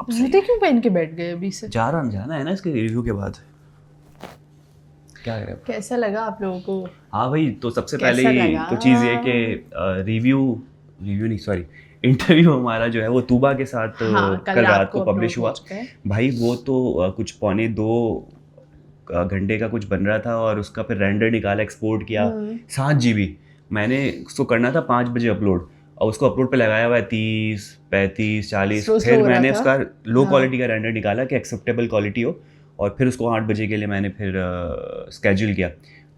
आप जूते क्यों पहन के बैठ गए अभी से? जाना है ना इसके रिव्यू के बाद। क्या करें? कैसा लगा आप लोगों को? हाँ भाई, तो सबसे पहले कैसा ही लगा? तो चीज़ ये कि रिव्यू नहीं, सॉरी, इंटरव्यू हमारा जो है वो तूबा के साथ हाँ, कल रात को upload पब्लिश हो हुआ। चुका है। भाई वो तो कुछ 1.25 घंटे का कुछ बन रहा था और उसका फिर रेंडर निकाला, एक्सपोर्ट किया 7 GB। मैंने उसको करना था 5 बजे अपलोड, और उसको अपलोड पे लगाया हुआ है 30, 35, 40। Slow फिर हो रहा मैंने था। उसका लो हाँ। क्वालिटी का रेंडर निकाला कि एक्सेप्टेबल क्वालिटी हो, और फिर उसको 8 बजे के लिए मैंने फिर स्केड्यूल किया।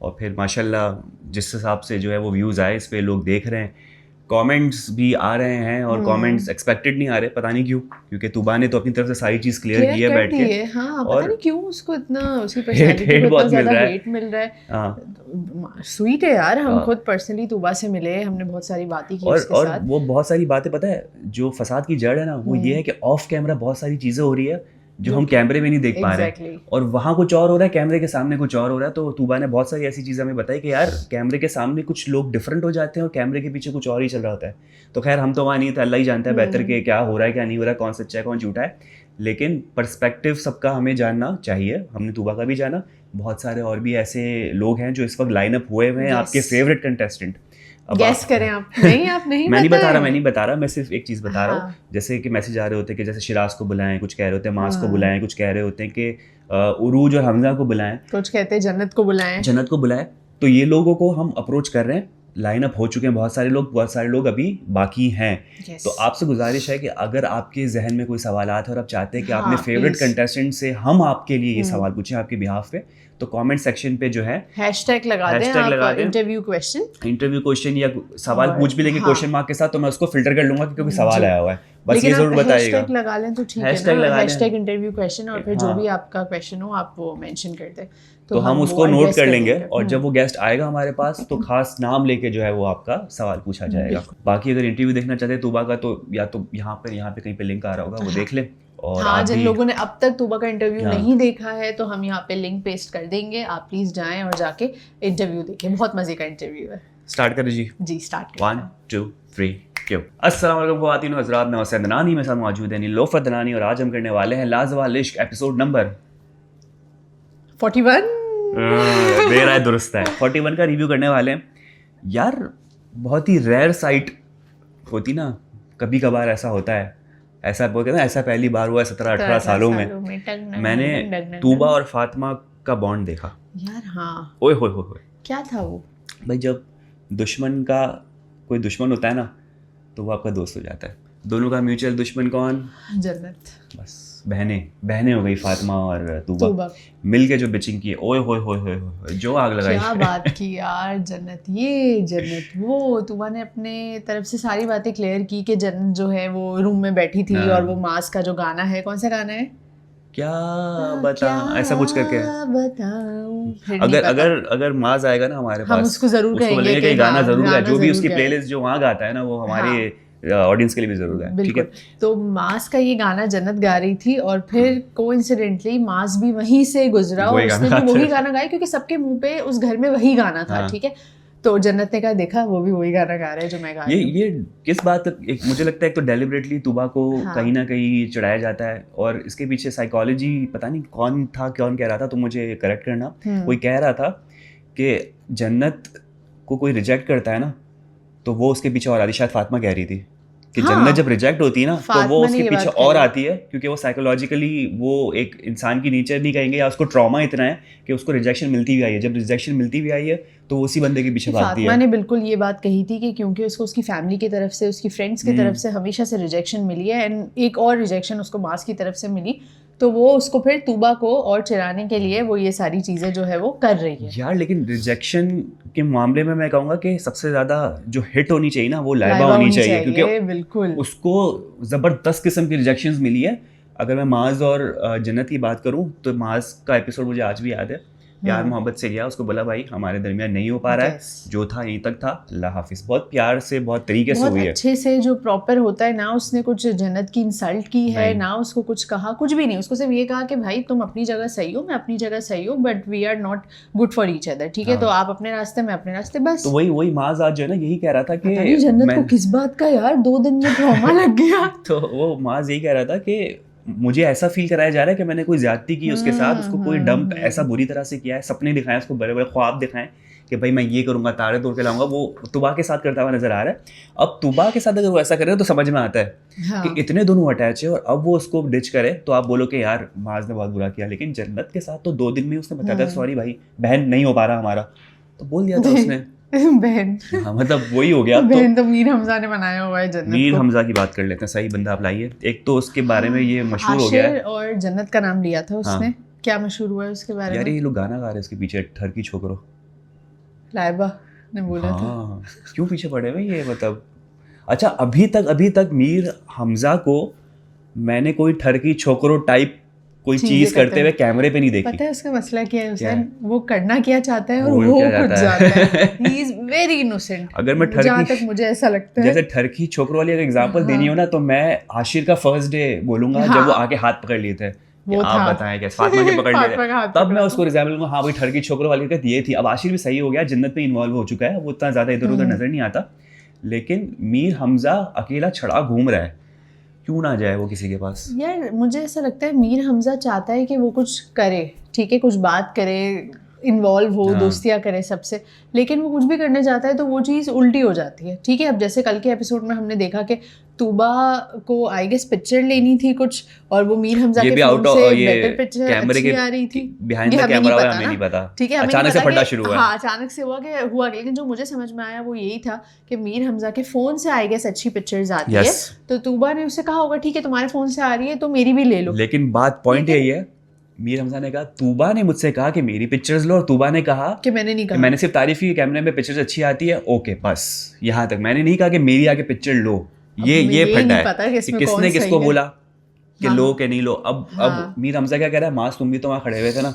और फिर माशाल्लाह जिस हिसाब से जो है वो व्यूज़ आए, इस पे लोग देख रहे हैं, कमेंट्स भी आ रहे हैं, और कमेंट्स एक्सपेक्टेड नहीं आ रहे, पता नहीं क्यों, क्योंकि तूबा ने तो अपनी तरफ से सारी चीज़ क्लियर की है बैठ के। हाँ, और पता नहीं क्यों उसको इतना, उसकी पर्सनालिटी को इतना बहुत मिल ज्यादा रहा है। हेट मिल रहा है। हाँ, स्वीट है यार, हम हाँ। खुद पर्सनली तूबा से मिले, हमने बहुत सारी बातें की और उसके साथ। वो बहुत सारी बातें, पता है जो फसाद की जड़ है ना, वो ये है कि ऑफ कैमरा बहुत सारी चीज़ें हो रही है जो हम कैमरे में नहीं देख पा रहे हैं, Exactly. और वहाँ कुछ और हो रहा है, कैमरे के सामने कुछ और हो रहा है। तो तूबा ने बहुत सारी ऐसी चीज़ें हमें बताई कि यार कैमरे के सामने कुछ लोग डिफरेंट हो जाते हैं और कैमरे के पीछे कुछ और ही चल रहा होता है। तो खैर हम तो वहाँ नहीं थे, अल्लाह ही जानता है बेहतर कि क्या हो रहा है क्या नहीं हो रहा है, कौन सच्चा है कौन झूठा है। लेकिन पर्सपेक्टिव सबका हमें जानना चाहिए, हमने तूबा का भी जाना। बहुत सारे और भी ऐसे लोग हैं जो इस वक्त लाइनअप हुए हुए हैं, आपके फेवरेट कंटेस्टेंट। गेस करें आप? नहीं, आप नहीं मैं नहीं बताएं। बता रहा, मैं सिर्फ एक चीज़ बता रहा हूँ। जैसे कि मैसेज आ रहे होते हैं कि जैसे शिराज को बुलाएं, कुछ कह रहे होते हैं मास को बुलाएं, कुछ कह रहे होते हैं कि उरूज और हमजा को बुलाएं, कुछ कहते हैं जन्नत को बुलाएं। तो ये लोगों को हम अप्रोच कर रहे हैं, लाइनअप हो चुके हैं बहुत सारे लोग अभी बाकी हैं। Yes. तो आपसे गुजारिश है कि अगर आपके जहन में कोई सवालात है और आप चाहते हैं कि हाँ, अपने फेवरेट please. कंटेस्टेंट से हम आपके लिए ये सवाल पूछें आपके बिहाफ पे, तो कमेंट सेक्शन पे जो है हैशटैग लगा दें आप, इंटरव्यू क्वेश्चन या सवाल पूछ भी लेंगे क्वेश्चन मार्क के साथ, तो मैं उसको फिल्टर कर लूंगा क्योंकि आया हुआ है। बस ये जरूर बताइएगा। हैशटैग लगा लें तो ठीक है ना, हैशटैग इंटरव्यू क्वेश्चन, और फिर जो भी आपका क्वेश्चन हो आप वो मेंशन कर दें, तो हम उसको नोट कर लेंगे, और जब वो गेस्ट आएगा हमारे पास तो खास नाम लेके जो है वो आपका सवाल पूछा जाएगा। बाकी अगर इंटरव्यू देखना चाहते हैं तूबा का, तो या तो यहाँ पे कहीं पे लिंक आ रहा होगा, वो देख लें। और हाँ, जिन लोगों ने अब तक तूबा का इंटरव्यू नहीं देखा है तो हम यहाँ पे लिंक पेस्ट कर देंगे, आप प्लीज जाएं और जाके इंटरव्यू देखें, बहुत मजे का इंटरव्यू है। स्टार्ट करें जी स्टार्ट 1 2 3 क्यों। अस्सलाम वालेकुम ख़वातीन व हज़रात, मैं हुसैन दनानी, मेरे साथ मौजूद है नीलोफर दनानी, और आज हम करने वाले हैं लाजवाब इश्क एपिसोड नंबर 41। मेरा दुरुस्त है, 41 का रिव्यू करने वाले हैं। यार बहुत ही रेयर साइट होती ना, कभी कभार ऐसा होता है, ऐसा बोलते हैं ना, ऐसा पहली बार हुआ है 17-18 सालों में मैंने तूबा और फातिमा का बॉन्ड देखा यार। हाँ, ओए होए होए, क्या था वो भाई? जब दुश्मन का कोई दुश्मन होता है ना, तो वो आपका दोस्त हो जाता है। दोनों का म्यूचुअल दुश्मन कौन? जन्नत। बस बहनें हो गई फातिमा और तूबा मिल के जो बिचिंग की, ओए होए होए होए, जो आग लगाई। क्या बात की यार, जन्नत वो तूबा ने अपने तरफ से सारी बातें क्लियर की कि जन्नत जो है वो रूम में बैठी थी, और वो मास का जो गाना है, कौन सा गाना है, क्या बता, ऐसा कुछ करके बताऊं। अगर माज आएगा ना हमारे पास, हम उसको जरूर कहेंगे कि गाना जरूर है, जो भी उसकी गाए। प्लेलिस्ट जो वहाँ गाता है ना, वो हमारे ऑडियंस के लिए भी जरूर है, ठीक है। तो मास का ये गाना जन्नत गा रही थी, और फिर कोइंसिडेंटली मास भी वहीं से गुजरा और उसने भी वही गाना गाया, क्योंकि सबके मुंह पे उस घर में वही गाना था, ठीक है। तो जन्नत ने कहा, देखा वो भी वही गाना गा रहा है जो मैं गा रही हूं। ये किस बात, मुझे लगता है एक तो डेलिबरेटली तूबा को कहीं ना कहीं चढ़ाया जाता है, और इसके पीछे साइकोलॉजी पता नहीं कौन कह रहा था, तो मुझे करेक्ट करना। कोई कह रहा था कि जन्नत को कोई रिजेक्ट करता है ना, तो वो उसके पीछे और आती, शायद फातिमा कह रही थी कि जन्नत जब रिजेक्ट होती है ना, तो वो उसके पीछे और आती है, क्योंकि वो साइकोलॉजिकली वो एक इंसान की नेचर नहीं कहेंगे, या उसको ट्रॉमा इतना है कि उसको रिजेक्शन मिलती भी आई है। जब रिजेक्शन मिलती भी आई है तो वो उसी बंदे के पीछे भागती है। फातिमा ने बिल्कुल ये बात कही थी कि क्योंकि उसको उसकी फैमिली की तरफ से, उसकी फ्रेंड्स की तरफ से हमेशा से रिजेक्शन मिली है, एंड एक और रिजेक्शन उसको मास की तरफ से मिली, तो वो उसको फिर तूबा को और चिढ़ाने के लिए वो ये सारी चीजें जो है वो कर रही है यार। लेकिन रिजेक्शन के मामले में मैं कहूँगा कि सबसे ज्यादा जो हिट होनी चाहिए ना, वो लाइबा होनी चाहिए, क्योंकि बिल्कुल उसको जबरदस्त किस्म की रिजेक्शंस मिली है। अगर मैं माज और जन्नत की बात करूँ, तो माज का एपिसोड मुझे आज भी याद है, प्यार मोहब्बत से गया, उसको बोला भाई हमारे दरमियान नहीं हो पा रहा है, जो था यहीं तक था, अल्लाह हाफिज। बहुत प्यार से, बहुत तरीके से हुई है, अच्छे से, जो प्रॉपर होता है ना। उसने कुछ जन्नत की इंसल्ट की है ना, उसको कुछ कहा, कुछ भी नहीं, उसको सिर्फ ये कहा कि भाई तुम अपनी जगह सही हो, मैं अपनी जगह सही हूँ, but we are not good for each other, ठीक है। तो आप अपने रास्ते, मैं अपने रास्ते, बस। तो वही माज आज जो है ना, यही कह रहा था कि जन्नत को किस बात का यार 2 दिन में ट्रॉमा लग गया। तो वो माज यही कह रहा था कि मुझे ऐसा फील कराया जा रहा है कि मैंने कोई ज्यादती की उसके साथ, उसको कोई डंप ऐसा बुरी तरह से किया है, सपने दिखाए उसको, बड़े बड़े ख्वाब दिखाएं कि भाई मैं ये करूंगा, तारे तोड़ के लाऊंगा, वो तुबा के साथ करता हुआ नजर आ रहा है। अब तुबा के साथ अगर वो ऐसा करे तो समझ में आता है हाँ। कि इतने दोनों अटैच है और अब वो उसको डिच करे तो आप बोलो कि यार माज ने बहुत बुरा किया, लेकिन जन्नत के साथ तो 2 दिन में उसने बताया था सॉरी भाई बहन नहीं हो पा रहा हमारा, तो बोल दिया था उसने। बहन, हाँ मतलब वही हो गया। बहन तो मीर हमजा ने बनाया हुआ है जन्नत मीर को। हमजा की बात कर लेते हैं, सही बंदा आप लाइए। एक तो उसके बारे में ये मशहूर हो गया है, आशिर और जन्नत का नाम लिया था उसने। हाँ। क्या मशहूर हुआ है उसके बारे यार में? ये लोग गाना गा रहे हैं इसके पीछे, ठरकी छोकरो। लाइबा ने बोला था। हाँ क्यों पीछे पड़े हुए ये, मतलब अच्छा अभी तक मीर हमजा को मैंने कोई ठरकी छोकरो टाइप कोई चीज करते हुए कैमरे पे नहीं देखी। पता है उसका मसला क्या है क्या हुसैन? वो करना क्या चाहता है और वो हो क्या कुछ जाता है। जाता है। He is very innocent. अगर मैं जहाँ ठरकी तक मुझे ऐसा लगता है, जैसे ठरकी छोकरो वाली अगर एग्जांपल देनी हो ना, तो मैं आशिर का फर्स्ट डे बोलूंगा जब वो आके हाथ पकड़ लिए थे कि वो आप था। बताएं कैसे फातिमा के पकड़ लिए फातिमा का थे, हाथ तब पकड़ा मैं था। उसको एग्जाम्पल दूंगा, हाँ भाई ठरकी छोकरो वाली का ये थी। अब आशिर भी सही हो गया, जन्नत में इन्वॉल्व हो चुका है, वो इतना ज्यादा इधर उधर नजर नहीं आता, लेकिन मीर हमजा अकेला छड़ा घूम रहा है, क्यों ना जाए वो किसी के पास? यार मुझे ऐसा लगता है मीर हमजा चाहता है कि वो कुछ करे, ठीक है, कुछ बात करे, इन्वॉल्व हो, दोस्तियाँ करे सबसे, लेकिन वो कुछ भी करने जाता है तो वो चीज़ उल्टी हो जाती है। ठीक है, अब जैसे कल के एपिसोड में हमने देखा कि तूबा को आई गेस पिक्चर लेनी थी कुछ, और वो मीर हमजा के फोन से बेटर पिक्चर अच्छी आ रही थी, बिहाइंड द कैमरा हमें नहीं पता। ठीक है, अचानक से फटा शुरू हुआ। हाँ अचानक से हुआ, लेकिन जो मुझे समझ में आया वो यही था कि मीर हमजा के फोन से आई गेस अच्छी पिक्चर्स आती है, तो तूबा ने उससे कहा होगा ठीक है तुम्हारे फोन से आ रही है तो मेरी भी ले लो। लेकिन बात पॉइंट यही है, मीर हमजा ने कहा, तूबा ने मुझसे कहा कि मेरी पिक्चर्स लो, और तूबा ने कहा कि मैंने नहीं कहा, मैंने सिर्फ तारीफ की कैमरे में पिक्चर्स अच्छी आती है, ओके बस यहाँ तक, मैंने नहीं कहा कि मेरी आके पिक्चर लो। ये फटा है कि किसने किसको बोला कि लो के नहीं लो। अब मीर हमजा क्या कह रहा है, मास तुम भी तो वहाँ खड़े हुए थे ना,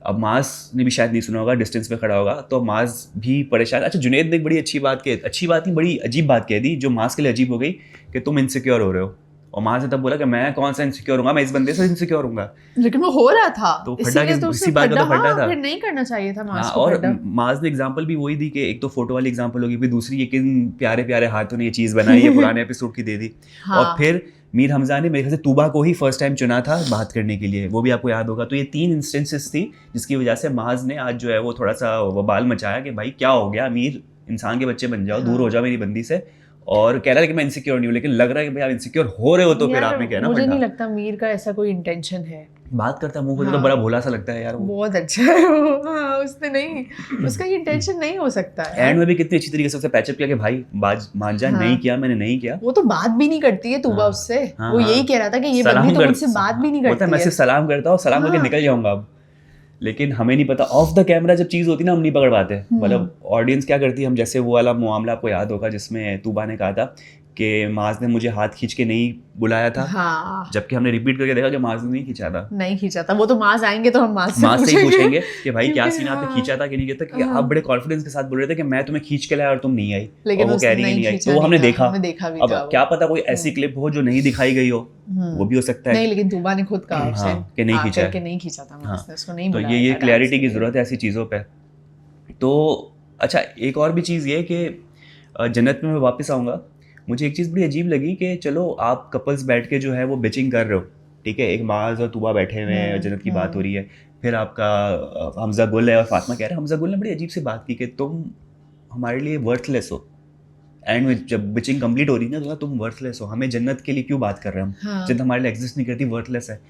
अब मास ने भी शायद नहीं सुना होगा, डिस्टेंस पे खड़ा होगा, तो मास भी परेशान। अच्छा जुनेद ने एक बड़ी अच्छी बात नहीं बड़ी अजीब बात कह दी, जो मास के लिए अजीब हो गई, कि तुम इनसिक्योर हो रहे हो, और माँ से तब बोला कि मैं कौन सा इनसिक्योर हूँ, मैं इस बंदे से इनसिक्योर हूँ। लेकिन वो हो रहा था, तो फटा किसी बात का तो फटा था, फिर नहीं करना चाहिए था मास को। और मास ने एग्जांपल भी वही दी कि एक तो फोटो वाली एग्जांपल होगी, फिर दूसरी ये किन प्यारे प्यारे हाथों ने ये चीज़ बनाई है, पुराने एपिसोड की दे दी। और फिर मीर हमजा ने मेरे ख्याल से तूबा को ही फर्स्ट टाइम चुना था बात करने के लिए, वो भी आपको याद होगा। तो ये 3 इंस्टेंसेस थी जिसकी वजह से माज ने आज जो है वो थोड़ा सा वबाल मचाया कि भाई क्या हो गया मीर, इंसान के बच्चे बन जाओ, दूर हो जाओ मेरी बंदी से। और कह रहा है कि मैं इनसिक्योर नहीं हूँ, लेकिन लग रहा है कि भाई आप इनसिक्योर हो रहे हो तो फिर आपने कहना पड़ता। मुझे नहीं लगता मीर का ऐसा कोई इंटेंशन है। बात करता है मुंह खोल के तो बड़ा भोला सा लगता है यार वो। बहुत अच्छा है वो। हाँ, उसने नहीं, उसका ये इंटेंशन नहीं हो सकता है। एंड में भी कितनी अच्छी तरीके से उससे पैचअप किया कि भाई मान जा, नहीं किया मैंने, नहीं किया। वो तो बात भी नहीं करती है तूबा उससे, वो यही कह रहा था कि ये बंदी तो मुझसे बात भी नहीं करती है। मैं सिर्फ सलाम करता हूँ, सलाम करके निकल जाऊंगा अब। लेकिन हमें नहीं पता ऑफ द कैमरा जब चीज़ होती ना, हम नहीं पकड़ पाते। मतलब ऑडियंस क्या करती है, हम जैसे वो वाला मामला आपको याद होगा जिसमें तूबा ने कहा था कि माज ने मुझे हाथ खींच के नहीं बुलाया था, जबकि हमने रिपीट करके देखा कि माज ने नहीं खींचा था। वो तो माज आएंगे तो हम माज से ही पूछेंगे कि भाई क्या सीन, आपने खींचा था कि नहीं किया था, कि आप बड़े कॉन्फिडेंस के साथ बोल रहे थे कि मैं तुम्हें खींच के लाया और तुम नहीं आई, लेकिन वो कह रही नहीं आई, तो हमने देखा। अब क्या पता कोई ऐसी क्लिप हो जो नहीं दिखाई गई हो, वो भी हो सकता है। नहीं, लेकिन तूबा ने खुद कहा कि नहीं खींचा था माज ने, उसको नहीं बुलाया। तो ये क्लैरिटी की जरूरत है ऐसी चीज़ों पे। तो अच्छा एक और भी चीज़ ये कि जन्नत में मैं वापस आऊँगा, मुझे एक चीज़ बड़ी अजीब लगी कि चलो आप कपल्स बैठ के जो है वो बिचिंग कर रहे हो, ठीक है, एक माज और तूबा बैठे हुए हैं, जन्नत की बात हो रही है, फिर आपका हमजा गुल है और फातिमा कह रहे हैं, हमजा गुल ने बड़ी अजीब सी बात की कि तुम हमारे लिए वर्थलेस हो। एंड में जब बिचिंग कंप्लीट हो रही है ना, तो तुम वर्थलेस हो, हमें जन्नत के लिए क्यों बात कर रहे हैं हम, जन्नत हमारे लिए एग्जिस्ट नहीं करती, वर्थलेस है।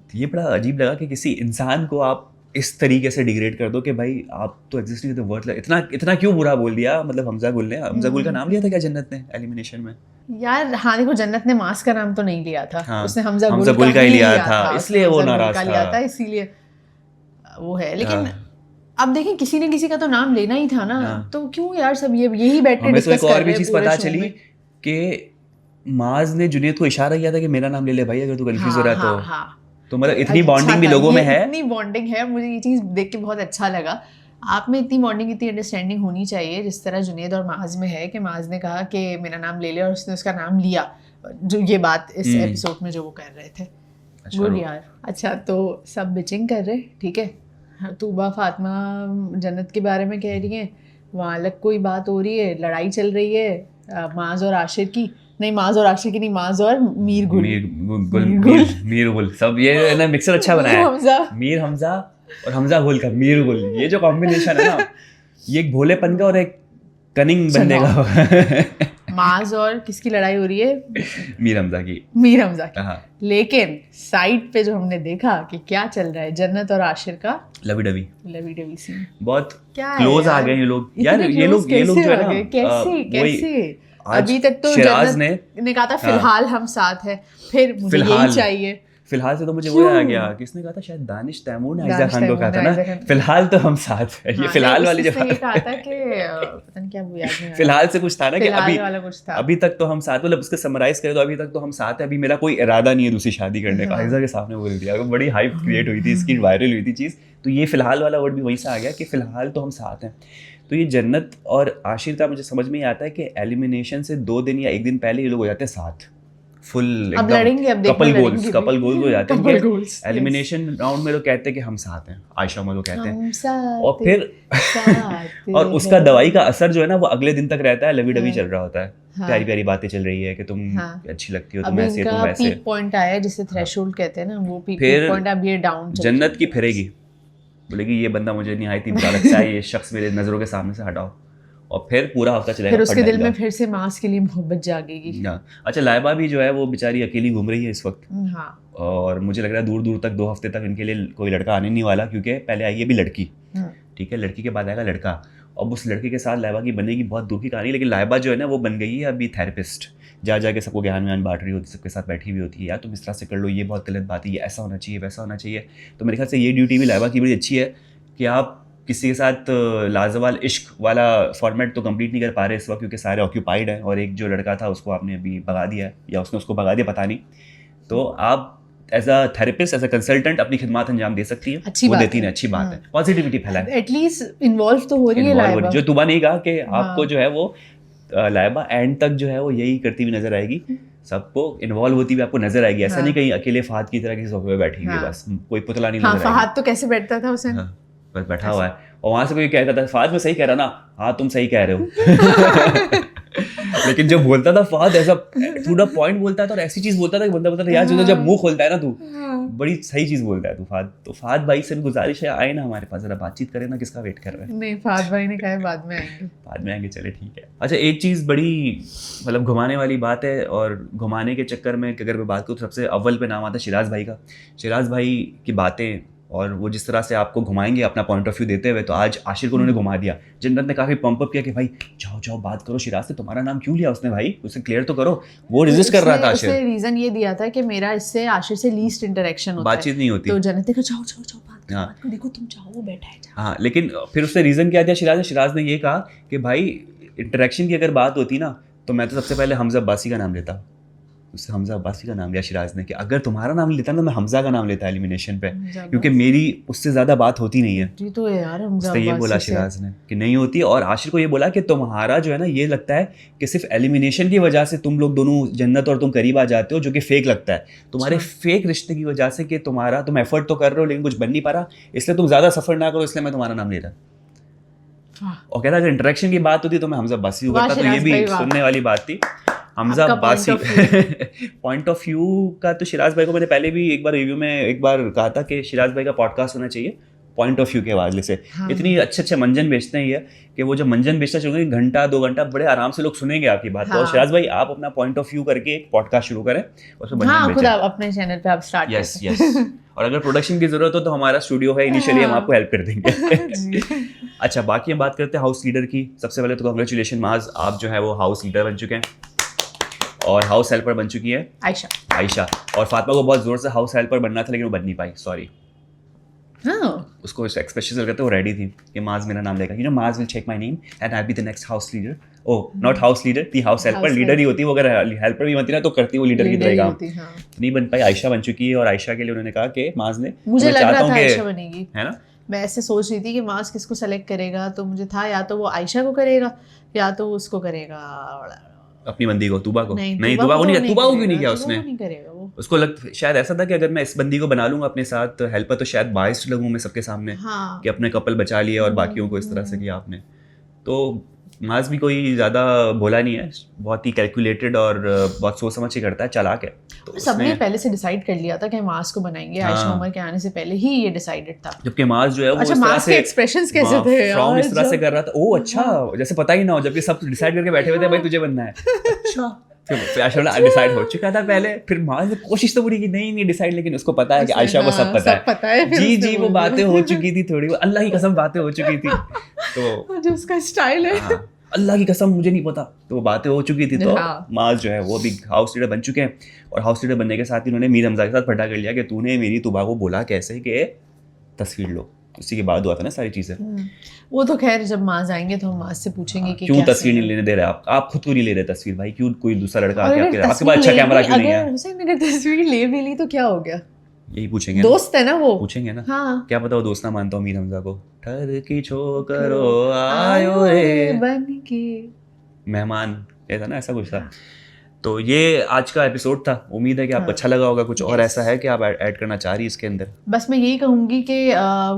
तो ये बड़ा अजीब लगा कि किसी इंसान को आप इस तरीके से डिग्रेड कर दो कि भाई आप तो एग्जिस्ट नहीं करते, वर्थलेस। इतना क्यों बुरा बोल दिया, मतलब हमजा गुल ने, हमजा गुल का नाम लिया था क्या जन्नत ने एलिमिनेशन में? यार हाँ देखो, जन्नत ने मास का नाम तो नहीं लिया था, उसने हमजा गुल का ही लिया था, इसलिए वो नाराज था, इसीलिए वो है। लेकिन अब देखें किसी ने किसी का तो नाम लेना ही था ना, तो क्यों यार सब यही बैठ के डिस्कस कर रहे हैं। और भी चीज पता चली कि माज ने जुनेद को इशारा किया था कि मेरा नाम ले ले भाई अगर तू कंफ्यूज हो रहा है तो मतलब इतनी बॉन्डिंग भी लोगों में है, इतनी बॉन्डिंग है। मुझे ये चीज़ देख के बहुत अच्छा लगा। आप में इतनी बॉन्डिंग, इतनी अंडरस्टैंडिंग होनी चाहिए जिस तरह जुनेद और माज में है, कि माज ने कहा कि मेरा नाम ले ले और उसने उसका नाम लिया, जो ये बात इस एपिसोड में जो वो कर रहे थे। गुड यार। अच्छा तो सब बिचिंग कर रहे, ठीक है, तूबा फातिमा जन्नत के बारे में कह रही हैं, वहाँ अलग कोई बात हो रही है, लड़ाई चल रही है माज और आशिर की, नहीं माज और आशिक की नहीं, माज और मीर गुल। मीर गुल सब ये ना मिक्सर अच्छा बनाया है। मीर हमजा और हमजा गुल का मीर गुल, ये जो कॉम्बिनेशन है ना, ये एक भोलेपन का और एक कनिंग बनने का। माज और किसकी लड़ाई हो रही है? मीर हमजा की। मीर हमजा की। हाँ। लेकिन साइड पे जो हमने देखा कि क्या चल रहा है, जन्नत और आशिर का लवी डवी सीन बहुत क्लोज आ गए ये लोग यार। ये लोग जो है ना, कैसे अभी तक तो शिराज ने कहा था फिलहाल हम साथ हैं, फिर मुझे यही चाहिए। फिलहाल से तो मुझे वो आ गया, किसने कहा था, शायद दानिश तैमूर ने आयशा खान को कहा था ना, फिलहाल तो हम साथ हैं। ये फिलहाल वाली जो ये कहा था कि पता नहीं क्या वो याद नहीं, फिलहाल से कुछ था ना कि अभी तक तो हम साथ, मतलब उसके समराइज करें तो अभी तक तो हम साथ हैं, अभी मेरा कोई इरादा नहीं है दूसरी शादी करने का। आयशा के सामने बोल दिया, बड़ी हाइप क्रिएट हुई थी इसकी, वायरल हुई थी चीज़। तो ये फिलहाल वाला वर्ड भी वहीं से आ गया कि फिलहाल तो हम साथ हैं। तो ये जन्नत और आशिर का मुझे समझ में आता है कि एलिमिनेशन से 2 दिन या 1 दिन पहले ये लोग हो जाते हैं साथ, फुल कपल गोल्स हो जाते हैं। एलिमिनेशन राउंड में लोग कहते हैं कि हम साथ हैं, आयशा में लोग कहते हैं, और फिर और उसका दवाई का असर जो है ना वो अगले दिन तक रहता है। लवी डवी चल रहा होता है, प्यारी प्यारी बातें चल रही है कि तुम अच्छी लगती हो, तुम ऐसे तुम वैसे। पीक पॉइंट आया जिसे थ्रेशोल्ड कहते हैं ना, वो पीक पॉइंट अब ये डाउन। जन्नत की फिरेगी, बोलेगी ये बंदा मुझे निहायत ही बुरा लगता है, ये शख्स मेरे नजरों के सामने से हटाओ, और फिर पूरा हफ्ता चलेगा। फिर उसके दिल में फिर से मास के लिए मोहब्बत जागेगी। अच्छा, लाइबा भी जो है वो बेचारी अकेली घूम रही है इस वक्त। हाँ। और मुझे लग रहा है दूर दूर तक 2 हफ्ते तक इनके लिए कोई लड़का आने नहीं वाला, क्योंकि पहले आई है भी लड़की, ठीक है, लड़की के बाद आएगा लड़का। अब उस लड़के के साथ लाइबा की बनेगी बहुत दूर की कहानी। लेकिन लाइबा जो है ना वो बन गई है अभी थेरेपिस्ट, जा जाके सबको ज्ञान व्यान बांट रही होती है, सबके साथ बैठी हुई होती है, यार तुम इस तरह से कर लो, ये बहुत गलत बात है, ये ऐसा होना चाहिए, वैसा होना चाहिए। तो मेरे ख्याल से ये ड्यूटी भी लाइबा की बड़ी अच्छी है कि आप किसी के साथ लाजवाल इश्क वाला फॉर्मेट तो कंप्लीट नहीं कर पा रहे इस वक्त, क्योंकि सारे ऑक्यूपाइड हैं, और एक जो लड़का था उसको आपने अभी भगा दिया है, या उसने उसको भगा दिया पता नहीं। तो आप as a therapist, as a consultant अपनी खिदमत अंजाम दे सकती है, वो देती है, अच्छी बात है, पॉजिटिविटी फैलाए, एटलीस्ट इन्वॉल्व तो हो रही है लाइबा। जो तुबा नहीं कहा कि आपको जो है वो लाइबा एंड तक जो है वो यही करती हुई नजर आएगी, सबको इन्वॉल्व होती हुई आपको नजर आएगी। ऐसा नहीं कहीं अकेले फहद की तरह किसी सोफे पे बैठी हुई बस, कोई पुतला नहीं नजर आएगा। फहद तो कैसे बैठता था उसे, बस बैठा हुआ है, और वहां से कोई कहता था फहद मैं सही कह रहा ना, हाँ तुम सही कह रहे हो। लेकिन जब बोलता था फहद ऐसा पूरा पॉइंट बोलता था और ऐसी चीज बोलता था कि बंदा बोलता था यार जो जब मुंह खोलता है ना तू बड़ी सही चीज बोलता है तू फहद। तो फहद भाई से गुजारिश है आए ना हमारे पास, जरा बातचीत करें ना, किसका वेट कर रहे हैं। नहीं फहद भाई ने कहा बाद में आएंगे, बाद में आएंगे, चले ठीक है। अच्छा, एक चीज़ बड़ी मतलब घुमाने वाली बात है, और घुमाने के चक्कर में अगर मैं बात करूँ तो सबसे अव्वल पे नाम आता है शिराज भाई का। शिराज भाई की बातें और वो जिस तरह से आपको घुमाएंगे अपना पॉइंट ऑफ व्यू देते हुए, तो आज आशिर को उन्होंने घुमा दिया। जन्नत ने काफ़ी पंप अप किया कि भाई जाओ जाओ बात करो शिराज से, तुम्हारा नाम क्यों लिया उसने भाई, उसे क्लियर तो करो। वो रेजिस्ट कर रहा था आशिर, उसने रीजन ये दिया था कि मेरा इससे आशिर से लीस्ट इंटरेक्शन होता है, बातचीत नहीं होती। तो जन्नत ने कहा जाओ जाओ जाओ बात करो, देखो तुम चाहो वो बैठा है। हाँ, लेकिन फिर उसने रीज़न क्या दिया शिराज ने ये कहा कि भाई इंटरेक्शन की अगर बात होती ना तो मैं तो सबसे पहले हमजा अब्बासी का नाम लेता। उससे हमजा अब्बासी का नाम लिया शिराज ने कि अगर तुम्हारा नाम लेता ना मैं हमजा का नाम लेता एलिमिनेशन पे, क्योंकि मेरी उससे ज़्यादा बात होती नहीं है। तो यार उसने ये बोला शिराज ने कि नहीं होती, और आशिर को ये बोला कि तुम्हारा जो है ना ये लगता है कि सिर्फ एलिमिनेशन की वजह से तुम लोग दोनों जन्नत और तुम करीब आ जाते हो, जो कि फेक लगता है तुम्हारे फेक रिश्ते की वजह से, कि तुम एफर्ट तो कर रहे हो लेकिन कुछ बन नहीं पा रहा, इसलिए तुम ज़्यादा सफ़र ना करो, इसलिए मैं तुम्हारा नाम ले रहा। और कहता अगर इंटरेक्शन की बात होती तो मैं हमजा अब्बासी को करता। तो ये भी सुनने वाली बात थी। Hamza Abbasi point of view का तो शिराज भाई को मैंने पहले भी एक बार रिव्यू में एक बार कहा था कि शिराज भाई का पॉडकास्ट होना चाहिए पॉइंट ऑफ व्यू के हवाले से। हाँ। इतनी अच्छे मंजन बेचते हैं ये कि वो जब मंजन बेचना चाहिए घंटा 2 घंटा बड़े आराम से लोग सुनेंगे आपकी बात। हाँ। तो शिराज भाई आप अपना पॉइंट ऑफ व्यू करके एक पॉडकास्ट शुरू करें, उसमें हाँ, खुद अपने चैनल पे आप स्टार्ट करें। यस और अगर प्रोडक्शन की जरूरत हो तो हमारा स्टूडियो है, इनिशियली हम आपको हेल्प कर देंगे। अच्छा, बाकी हम बात करते हैं हाउस लीडर की। सबसे पहले तो कांग्रेचुलेशन माज, आप जो है वो हाउस लीडर बन चुके हैं और हाउस हेल्पर बन चुकी है आयशा। और फातिमा को बहुत जोर से हाउस हेल्पर बनना था लेकिन वो बन नहीं पाई, सॉरी। उसको एक्सप्रेशन करते वो रेडी थी कि माज मेरा नाम लेगा, you know Maaz will take my name and I be the next house leader. Oh not house leader, थी हाउस हेल्पर। लीडर ही होती वो, अगर हेल्पर भी बनती ना तो करती वो लीडर की तरह काम। नहीं बन पाई, आयशा बन चुकी है। और आयशा के लिए उन्होंने कहा कि माज ने, मुझे लग रहा था आयशा बनेगी, है ना, मैं ऐसे सोच रही थी कि माज किसको सेलेक्ट करेगा, तो मुझे था या तो वो आयशा को करेगा या तो उसको करेगा अपनी बंदी को, तुबा को। नहीं तुबा को क्यों नहीं किया उसने? उसको शायद ऐसा था कि अगर मैं इस बंदी को बना लूंगा अपने साथ हेल्पर तो शायद बाइस्ड लगूं मैं सबके सामने। हाँ। कि अपने कपल बचा लिए और बाकियों को इस तरह से किया आपने। तो मास भी कोई ज़्यादा भोला नहीं है, बहुत ही कैलकुलेटेड और बहुत सोच समझ के करता है, चालाक है। तो सबने पहले से डिसाइड कर लिया था कि मास को बनाएंगे, आयशा उमर के आने से पहले ही ये डिसाइडेड था। जबकि मास जो है वो अच्छा, इस तरह मास से के एक्सप्रेशंस कैसे थे फ्रॉम यार, इस तरह से कर रहा था, ओ अच्छा, जैसे पता ही ना हो, जबकि सब डिसाइड करके बैठे हुए थे भाई तुझे बनना है। अच्छा, फिर आयशा डिसाइड हो चुका था पहले, फिर मास ने कोशिश तो पूरी की नहीं डिसाइड, लेकिन उसको पता है कि आयशा को सब पता है। जी वो बातें हो चुकी थी थोड़ी, अल्लाह की कसम बातें हो चुकी थी। तो जो उसका स्टाइल है, अल्लाह की कसम मुझे नहीं पता, तो वो बातें हो चुकी थी। तो मास जो है वो भी हाउस लीडर बन चुके हैं, और हाउस लीडर बनने के साथ ही उन्होंने मीर हमजा के साथ पटा कर लिया कि तूने मेरी तुबा को बोला कैसे कि तस्वीर लो। उसी के बाद हुआ था ना सारी चीजें। वो तो खैर जब मास आएंगे तो हम मास से पूछेंगे कि क्यों तस्वीर नहीं लेने दे रहे आप खुद क्यों नहीं ले रहे तस्वीर भाई, क्यों कोई दूसरा लड़का आके आपके पास अच्छा कैमरा क्यों नहीं है? अगर हुसैन अगर तस्वीर ले भी ली तो क्या हो गया, यही पूछेंगे, दोस्त है ना वो, पूछेंगे ना। हाँ, क्या पता वो दोस्त ना मानता हूँ मीर हमजा को। ठर की छोकरो आयो रे बन के मेहमान, ऐसा ना, ऐसा कुछ था। तो ये आज का एपिसोड था, उम्मीद है कि आपको अच्छा लगा होगा। कुछ और ऐसा है कि आप ऐड करना चाह रही है इसके अंदर? बस मैं यही कहूँगी कि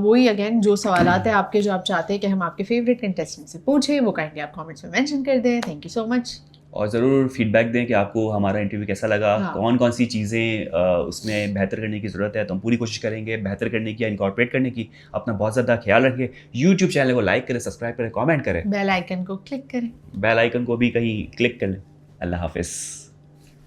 वही अगेन जो सवालात है आपके, जो आप चाहते हैं कि हम आपके फेवरेट कंटेस्टेंट से पूछें, वो काइंडली आप कमेंट्स में मेंशन कर दें। Thank you so much. और ज़रूर फीडबैक दें कि आपको हमारा इंटरव्यू कैसा लगा, कौन कौन सी चीज़ें उसमें बेहतर करने की ज़रूरत है, तो हम पूरी कोशिश करेंगे बेहतर करने की या इनकॉर्पोरेट करने की। अपना बहुत ज़्यादा ख्याल रखें, यूट्यूब चैनल को लाइक करें, सब्सक्राइब करें, कमेंट करें, बेल आइकन को क्लिक करें, बेल आइकन को भी कहीं क्लिक कर लें। अल्लाह हाफिज़।